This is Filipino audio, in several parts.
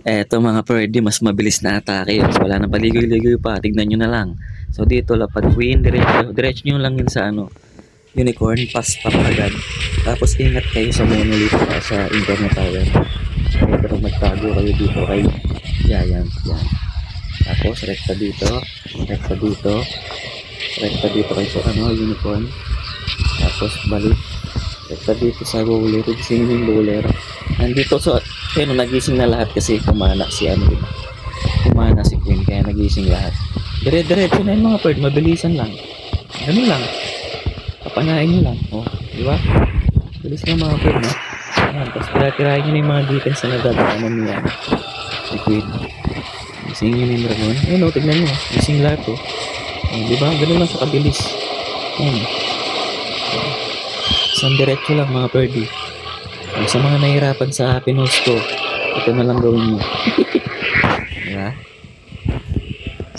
Eto mga pwede, mas mabilis na atake yun. So, wala nang paligoy-ligoy pa. Tignan nyo na lang. So dito, lapad queen, diretso. Diretso nyo lang yun sa ano, unicorn, pass pa agad. Tapos ingat kayo sa monolith sa internet tower. Pero magtago kayo dito kay Giant. Yan. Tapos rekta dito, rekta dito, rekta dito kayo sa ano, unicorn. Tapos balik. Rekta dito sa bowler. Gisingin yung bowler. Nandito so, pero nagising na lahat kasi kumana si ano, diba? Kumana si Queen kaya nagising lahat. Dire-diretso na yung mga bird, mabilisan lang. Ganun lang. Papanain nyo lang. Oh, di ba? Bilis na mga bird, no? Ayan, tapos tira-tirahin nyo na yung mga defense na nagdadaanan niya. Si Queen. Gising nyo na yung dragon. Ayun, oh, tignan nyo. Gising lahat, oh. Oh, di ba? Ganun lang sa kabilis. Ayan. Isang diretso lang mga birdie. Sa mga nahihirapan sa pinost ko, ito na lang gawin nyo. Diba?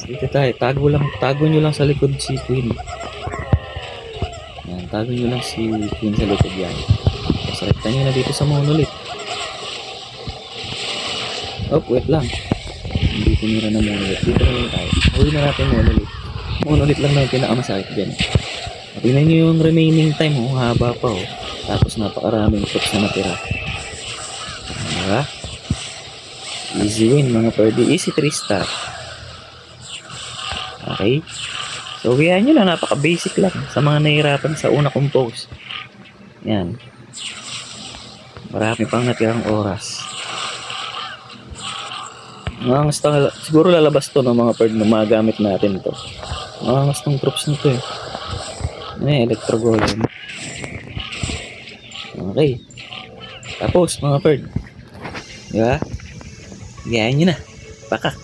Dito tayo, tago nyo lang sa likod si Queen. Yan, tago nyo lang si Queen sa likod yan. Tapos rekta nyo na dito sa monolith. Oh, wait lang. Hindi tinira na monolith. Dito na lang tayo. Huli na natin monolith. Monolith lang na yung pinakamasakit dyan. Tingnan nyo yung remaining time, oh, haba pa, oh. Tapos napakaraming troops na natira. Diba? Easy win mga pwede. Easy 3 star. Okay. So kaya nyo lang. Napaka basic lang. Sa mga nahihirapan sa una kong post. Yan. Marami pang natirang oras. Siguro lalabas to ng mga pwede na magamit natin to. Mangas tong troops na to eh. Electro golem. Okay. Tapos mga bird. Diba? Gayaan nyo na. Pakak.